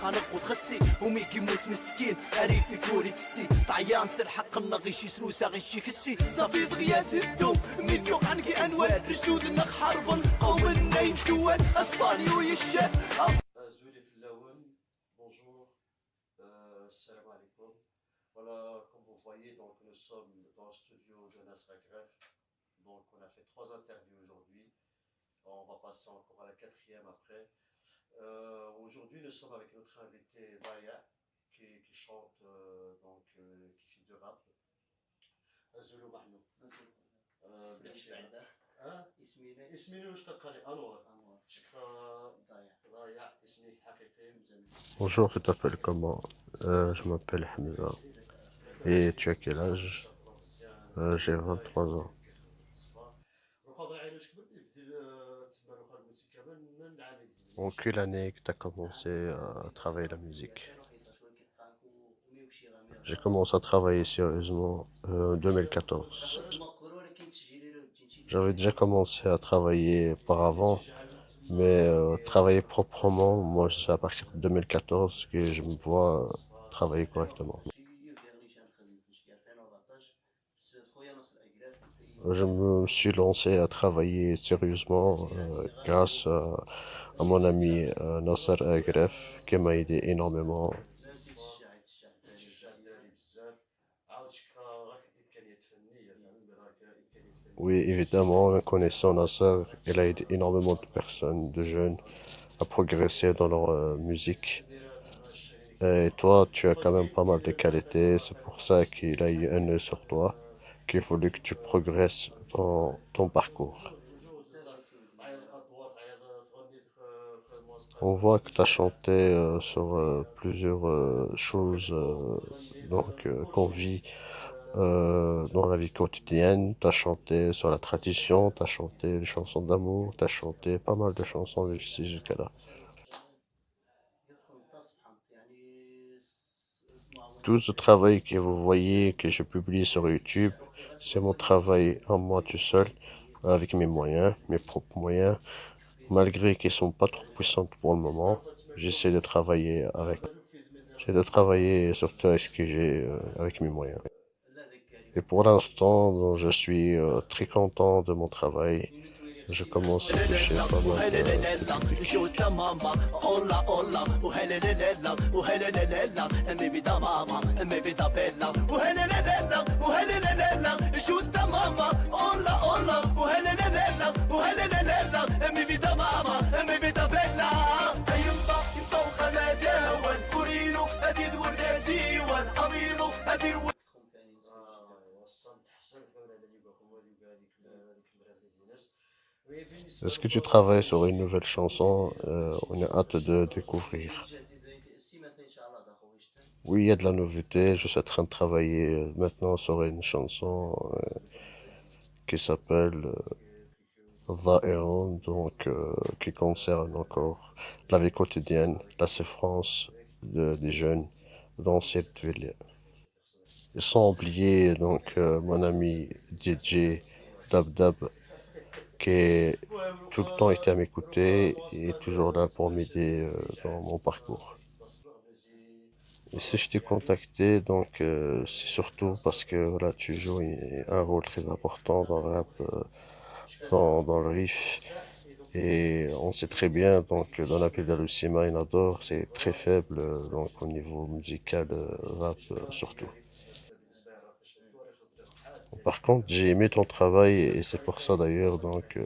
تخانق وتخسي ومين كيموت مسكين عريف في كوري فسي طعيان سر حق النغيشي سلوسا غيشي كسي صافي دغيات الدوم من يوقعنكي انوار رجدود النق حربا قوم النايم كوان اسبانيو يشاف. زولي في اللون bonjour, salam alaikum. Voilà, comme vous voyez, donc nous sommes dans le studio de Nasra Gref. Donc on a fait 3 interviews aujourd'hui. On va passer encore à la 4e après. Aujourd'hui, nous sommes avec notre invité Daya qui chante, qui fait du rap. Azulu Mahnou. اسمي واش قال انور ضايع اسمي الحقيقي مزال. Bonjour, tu t'appelles comment? Je m'appelle Hamza. Et tu as quel âge? J'ai 23 ans. En quelle année que tu as commencé à travailler la musique? J'ai commencé à travailler sérieusement en 2014. J'avais déjà commencé à travailler auparavant, mais travailler proprement, moi c'est à partir de 2014 que je me vois travailler correctement. Je me suis lancé à travailler sérieusement grâce à mon ami Nasser Agref qui m'a aidé énormément. Oui, évidemment, connaissant Nasser, il a aidé énormément de personnes, de jeunes, à progresser dans leur musique. Et toi, tu as quand même pas mal de qualités, c'est pour ça qu'il a eu un œil sur toi, qu'il voulait que tu progresses dans ton parcours. On voit que tu as chanté sur plusieurs choses qu'on vit dans la vie quotidienne. Tu as chanté sur la tradition, tu as chanté les chansons d'amour, tu as chanté pas mal de chansons ici jusqu'à là. Tout ce travail que vous voyez, que je publie sur YouTube, c'est mon travail en moi tout seul, avec mes moyens, mes propres moyens. Malgré qu'ils sont pas trop puissants pour le moment, j'essaie de travailler avec. J'essaie de travailler surtout avec ce que j'ai, avec mes moyens. Et pour l'instant, bon, je suis très content de mon travail. Je commence à toucher pas mal de public. Est-ce que tu travailles sur une nouvelle chanson? On a hâte de découvrir. Oui, il y a de la nouveauté. Je suis en train de travailler maintenant sur une chanson qui s'appelle Dha'iran, qui concerne encore la vie quotidienne, la souffrance des jeunes dans cette ville. Sans oublier mon ami DJ Dab Dab qui est tout le temps été à m'écouter et toujours là pour m'aider dans mon parcours. Et si je t'ai contacté, c'est surtout parce que voilà, tu joues un rôle très important dans le rap, dans le riff. Et on sait très bien, dans la ville d'Alusima, Inador, c'est très faible, au niveau musical, rap surtout. Par contre, j'ai aimé ton travail et c'est pour ça d'ailleurs que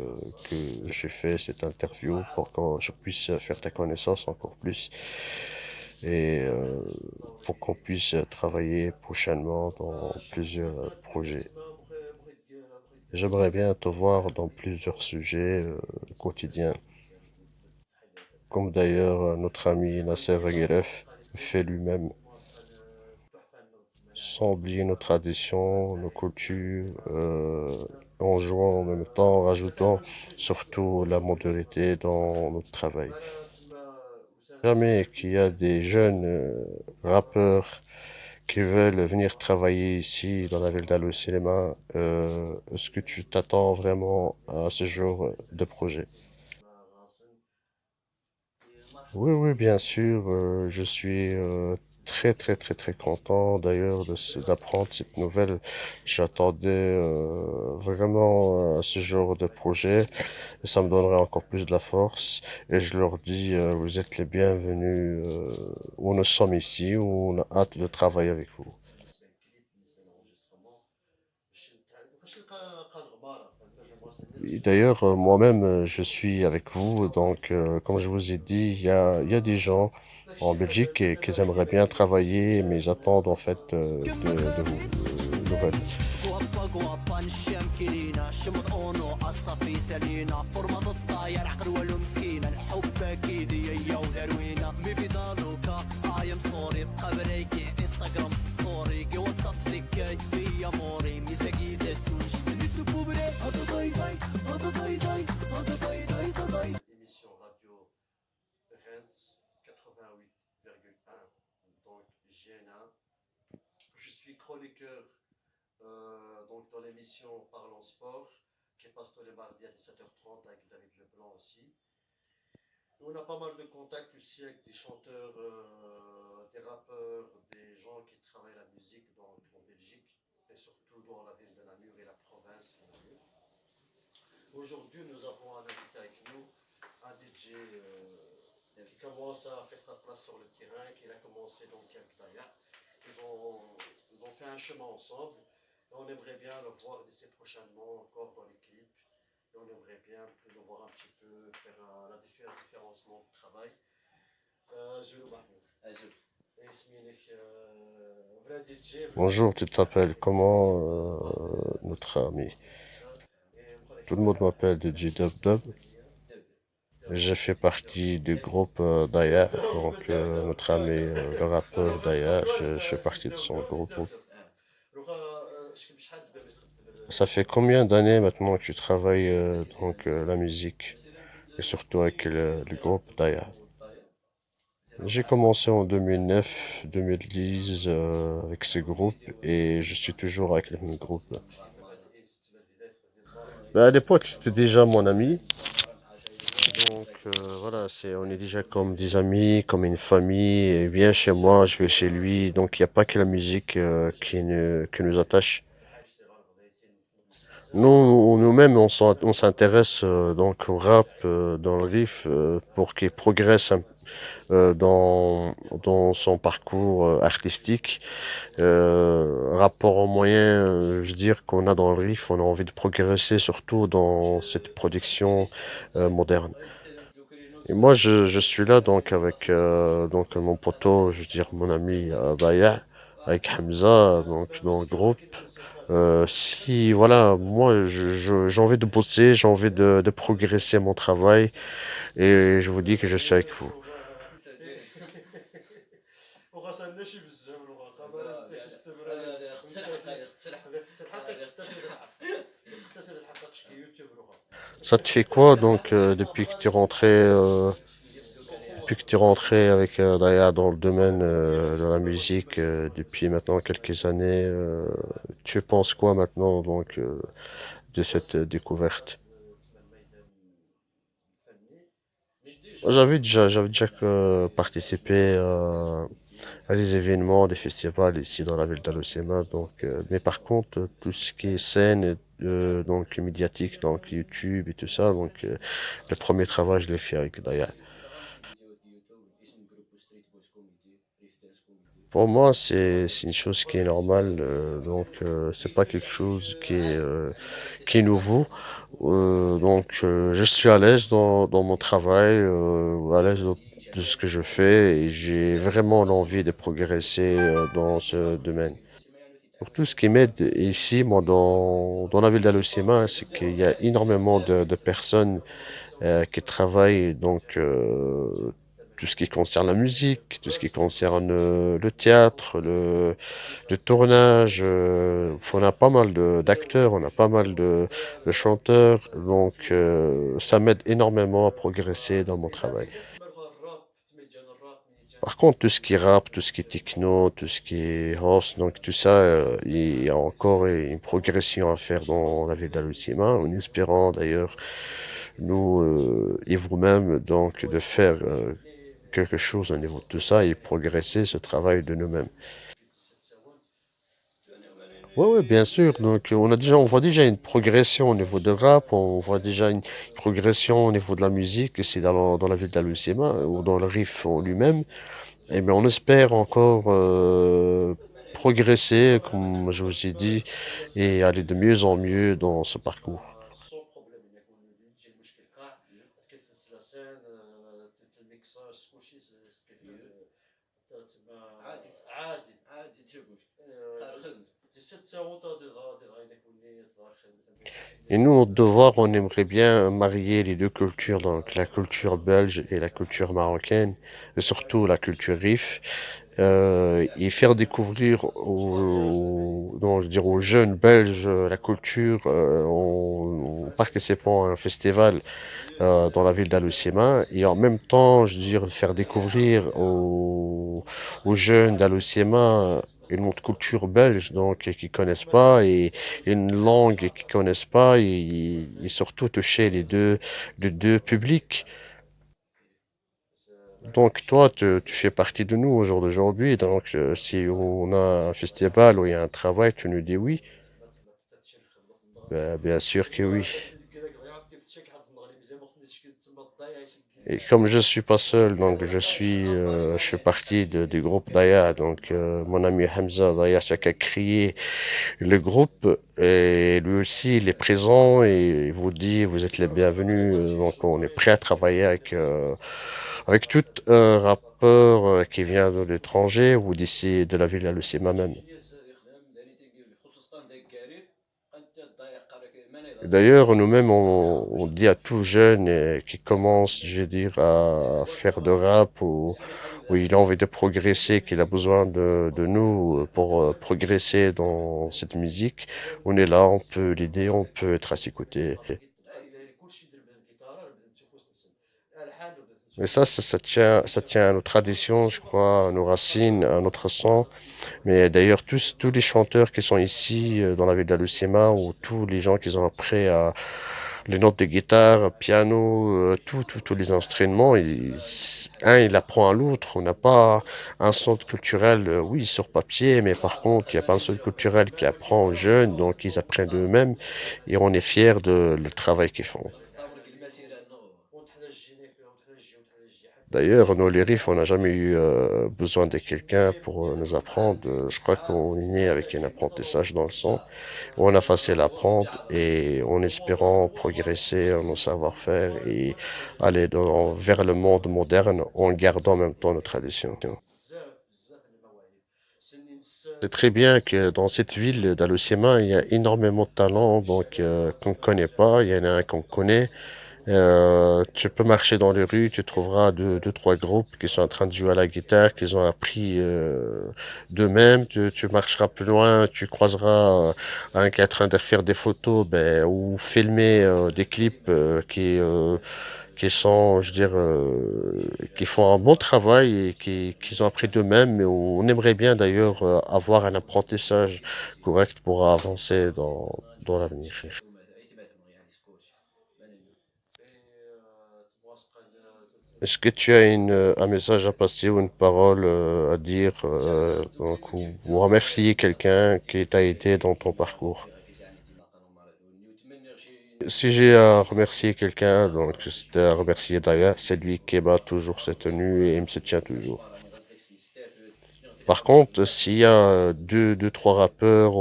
j'ai fait cette interview pour que je puisse faire ta connaissance encore plus et pour qu'on puisse travailler prochainement dans plusieurs projets. J'aimerais bien te voir dans plusieurs sujets quotidiens, comme d'ailleurs notre ami Nasser Regueref fait lui-même. Sans oublier nos traditions, nos cultures, en jouant en même temps, en rajoutant surtout la modernité dans notre travail. Jamais qu'il y a des jeunes rappeurs qui veulent venir travailler ici dans la ville d'Al Cinéma, est-ce que tu t'attends vraiment à ce genre de projet? Oui, oui, bien sûr. Je suis très, très, très, très content d'ailleurs d'apprendre cette nouvelle. J'attendais vraiment ce genre de projet et ça me donnerait encore plus de la force. Et je leur dis, vous êtes les bienvenus où nous sommes ici, où on a hâte de travailler avec vous. بالنسبه للكليب بالنسبه للانجسترومون باش نلقى الغباره فهمت moi c'est Et je d'ailleurs, moi-même, je suis avec vous. Donc, comme je vous ai dit, il y a des gens en داكشي Belgique الحاجه qui الحاجه اللي aimeraient bien بغيت نزيد travailler, فيها mais ils attendent en fait كما de vous خابين nouvelles. قوابا قوابا نشام كلينا شمط اونو الصافي سالينا فورمة الطاير عقل والو مسكينة الحب اكيد هي ودروينا مي بيدالوكا اي ام سوري بقبريكي انستغرام ستوري كي واتساب ذكاي هي موري ميزاكي داسوش تنسو بوبري هذا داي داي هذا داي داي هذا داي داي داي émission radio Reims 88,1 donc GNA. Je suis chroniqueur donc dans l'émission Parlons Sport qui passe tous les mardis à 17h30 avec David Leblanc aussi. On a pas mal de contacts aussi avec des chanteurs, des rappeurs, des gens qui travaillent la musique donc en Belgique et surtout dans la ville de Namur et la province de Namur. Aujourd'hui, nous avons un invité avec nous, un DJ qui commence à faire sa place sur le terrain, qui a commencé donc avec Daya. Ils vont faire un chemin ensemble. Et on aimerait bien le voir d'ici prochainement encore dans les clips. Et on aimerait bien le voir un petit peu, faire la différenciement de travail. Zulu Mahmoud. Azul. اسمينك vrai DJ, Bonjour, tu t'appelles comment, notre ami? Tout le monde m'appelle DJ Dub Dub. Je fais partie du groupe Daya, donc notre ami le rappeur Daya, je fais partie de son groupe. Ça fait combien d'années maintenant que tu travailles donc la musique et surtout avec le groupe Daya? J'ai commencé en 2009-2010 avec ce groupe et je suis toujours avec le même groupe. Ben, à l'époque, c'était déjà mon ami. Donc voilà, on est déjà comme des amis, comme une famille. Il vient chez moi, je vais chez lui. Donc il n'y a pas que la musique qui nous attache. Nous-mêmes, on s'intéresse donc au rap, dans le riff, pour qu'il progresse dans son parcours artistique. Rapport aux moyens, je veux dire qu'on a dans le riff, on a envie de progresser surtout dans cette production moderne. Et moi, je suis là donc avec donc mon poteau, je veux dire mon ami Baya, avec Hamza, donc dans le groupe. Si voilà, moi j'ai envie de bosser, j'ai envie de progresser mon travail et je vous dis que je suis avec vous. وغسلناش بزاف لغه قبل انت شي استمرار هذا اختصر حق هذا اختصر حق اختصر الحق يوتيوب لغه Ça te fait quoi donc depuis que tu es rentré avec Daya dans le domaine de la musique depuis maintenant quelques années, tu penses quoi maintenant donc de cette découverte? J'avais déjà participé à des événements, des festivals ici dans la ville d'Alocema. Donc, mais par contre, tout ce qui est scène, donc médiatique, donc YouTube et tout ça, donc le premier travail, je l'ai fait avec Daya. Pour moi, c'est une chose qui est normale, donc c'est pas quelque chose qui est nouveau. Donc, je suis à l'aise dans mon travail, à l'aise de ce que je fais et j'ai vraiment l'envie de progresser dans ce domaine. Pour tout ce qui m'aide ici, moi, dans la ville d'Alocima, c'est qu'il y a énormément de personnes qui travaillent donc tout ce qui concerne la musique, tout ce qui concerne le théâtre, le tournage. On a pas mal d'acteurs, on a pas mal de chanteurs, donc ça m'aide énormément à progresser dans mon travail. Par contre, tout ce qui est rap, tout ce qui est techno, tout ce qui est house, donc tout ça, il y a encore une progression à faire dans la ville d'Alocima, en espérant d'ailleurs nous et vous-même donc de faire quelque chose au niveau de tout ça et progresser ce travail de nous-mêmes. Oui, ouais, bien sûr. Donc, on voit déjà une progression au niveau de rap, on voit déjà une progression au niveau de la musique, ici dans la ville d'Alusema, ou dans le riff en lui-même. Et bien, on espère encore progresser, comme je vous ai dit, et aller de mieux en mieux dans ce parcours. سون بروبليم يعني يكون تجي المشكل كاع تكلفت لاسين الميكساج كلشي تما عادي تجيب دي 7 ساعات دي غاين يكون تظهر خدمه Et nous, notre devoir, on aimerait bien marier les deux cultures, donc la culture belge et la culture marocaine, et surtout la culture RIF, et faire découvrir non, je veux dire aux jeunes belges la culture en participant à un festival dans la ville d'Alusema, et en même temps, je veux dire, faire découvrir aux jeunes d'Alusema une autre culture belge donc qui connaissent pas et une langue qu'ils connaissent pas et surtout toucher les deux publics. Donc toi, tu fais partie de nous au jour d'aujourd'hui. Donc si on a un festival où il y a un travail, tu nous dis oui. تمشي الخدمه في الدار Ben, bien sûr que oui. كذا عرفتي في شي حد المغربي مزيان ما خديتش تما الضياع Et comme je suis pas seul, donc je fais partie du groupe Daya. Donc mon ami Hamza Daya qui a créé le groupe et lui aussi il est présent et il vous dit vous êtes les bienvenus. Donc on est prêt à travailler avec tout rappeur qui vient de l'étranger ou d'ici de la ville d'Alusima même. D'ailleurs, nous-mêmes, on dit à tout jeune qui commence, je veux dire, à faire de rap ou il a envie de progresser, qu'il a besoin de nous pour progresser dans cette musique. On est là, on peut l'aider, on peut être à ses côtés. كلشي يدير بالجيتار بدا نشوف واش نسن الحان وبدات Mais نشوف واش ça tient à nos traditions, je crois, à nos racines, à notre sang. Mais d'ailleurs, tous les chanteurs qui sont ici dans la ville d'Alusema ou tous les gens qui ont appris à les notes de guitare, piano, tous les instruments, un il apprend à l'autre. On n'a pas un centre culturel, oui, sur papier, mais par contre, il n'y a pas un centre culturel qui apprend aux jeunes, donc ils apprennent d'eux-mêmes et on est fiers de le travail qu'ils font. وتحتاج تجيني وتحتاج تجي وتحتاج تجي حتى D'ailleurs, nous, les riffs, on n'a jamais eu besoin de quelqu'un pour nous apprendre. Je crois qu'on est né avec un apprentissage dans le sang. On a facile à apprendre et en espérant progresser en nos savoir-faire et aller vers le monde moderne en gardant en même temps nos traditions. بزاف المواهب سنين C'est très bien que dans cette ville d'Alocima, il y a énormément de talents donc qu'on ne connaît pas. Il y en a un qu'on connaît. Tu peux marcher dans les rues, tu trouveras deux, trois groupes qui sont en train de jouer à la guitare, qu'ils ont appris d'eux-mêmes. Tu marcheras plus loin, tu croiseras un qui est en train de faire des photos ou filmer des clips qui sont, je veux dire, qui font un bon travail et qui ont appris d'eux-mêmes. Mais on aimerait bien d'ailleurs avoir un apprentissage correct pour avancer dans l'avenir. Est-ce que tu as un message à passer ou une parole à dire donc, ou remercier quelqu'un qui t'a aidé dans ton parcours? Si j'ai à remercier quelqu'un, donc c'était à remercier Daya, c'est lui qui m'a toujours soutenu et il me soutient toujours. Par contre, s'il y a deux, trois rappeurs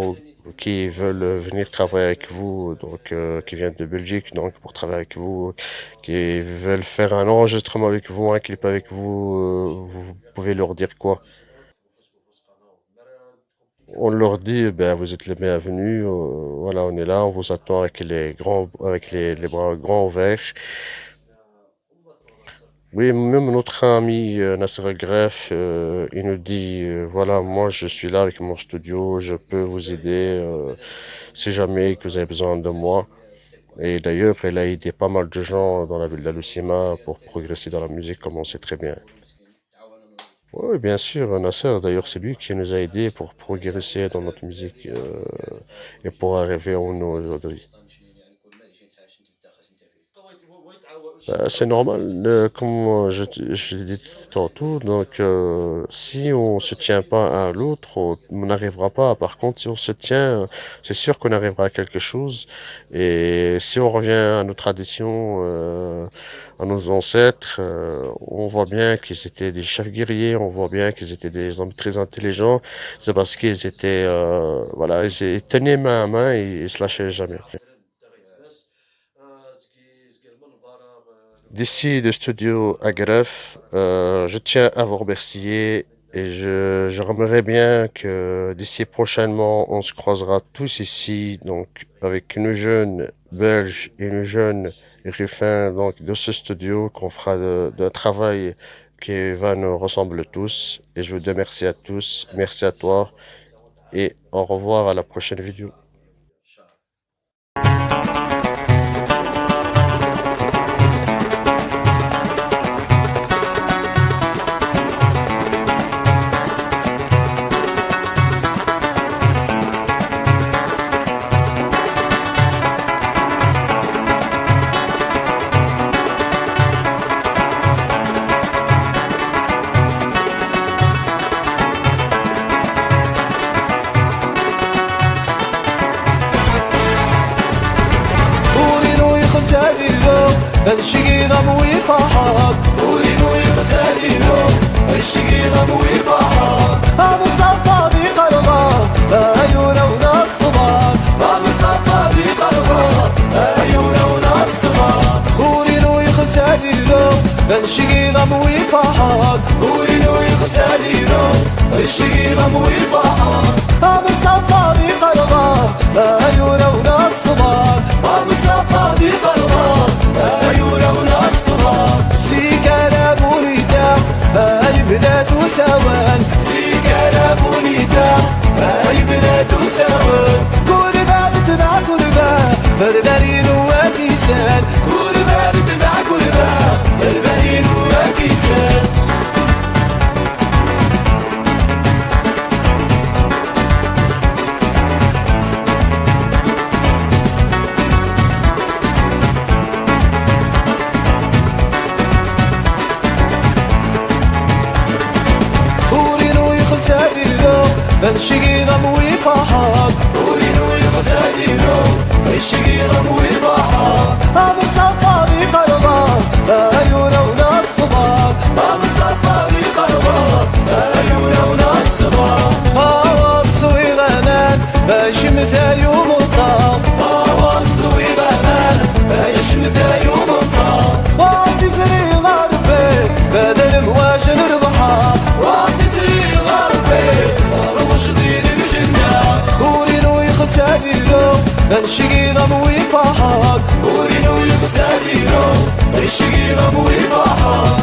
qui veulent venir travailler avec vous, donc qui viennent de Belgique, donc pour travailler avec vous, qui veulent faire un enregistrement avec vous, un clip avec vous, vous pouvez leur dire quoi? On leur dit, ben, vous êtes les bienvenus, voilà, on est là, on vous attend avec les bras grands ouverts. Oui, même notre ami Nasser El Gref, il nous dit, voilà, moi je suis là avec mon studio, je peux vous aider si jamais que vous avez besoin de moi. Et d'ailleurs, elle a aidé pas mal de gens dans la ville d'Alusima pour progresser dans la musique, comme on sait très bien. Oui, bien sûr, Nasser, d'ailleurs, c'est lui qui nous a aidés pour progresser dans notre musique et pour arriver où nous aujourd'hui. C'est normal, comme je l'ai dit tantôt, donc si on se tient pas à l'autre, on n'arrivera pas. Par contre, si on se tient, c'est sûr qu'on arrivera à quelque chose. Et si on revient à nos traditions, à nos ancêtres, on voit bien qu'ils étaient des chefs guerriers, on voit bien qu'ils étaient des hommes très intelligents. C'est parce qu'ils étaient, voilà, ils tenaient main à main et ils se lâchaient jamais. D'ici le studio Agref, je tiens à vous remercier et j'aimerais bien que d'ici prochainement, on se croisera tous ici, donc avec une jeune belge et une jeune griffin donc, de ce studio, qu'on fera de travail qui va nous ressembler tous. Et je vous dis merci à tous, merci à toi et au revoir à la prochaine vidéo. الشقي غموي فرحان ولينو يغسالينو الشقي غموي فرحان أبو صفادي قلبا أيونا وناك صبان أبو صفادي قلبا أيونا وناك صبان ولينو يغسالينو الشقي غموي فرحان ولينو يغسالينو الشقي غموي فرحان أبو صفادي قلبا أيونا وناك صبان أبو صفادي قلبا أيونا وناك صبان سيكالا بونيتا هاي بدات وسوان سيكالا بونيتا هاي بدات وسوان كل بعد تبع كل بعد البرين وكيسان كل بعد تبع كل بعد البرين وكيسان الشقي غموي فرحان ولينو يغسالينو الشقي غموي فرحان أبو صفاري قلبا أيونا وناك صبان أبو صفاري قلبا أيونا وناك صبان أوان سوي غمان شمتا يوم الطاب أوان سوي غمان شمتا يوم الطاب وعد زري غربي بدل مواجن ربحان وعد زري غربي الشقي غموي فرحان ولينو يغسالينو الشقي غموي فرحان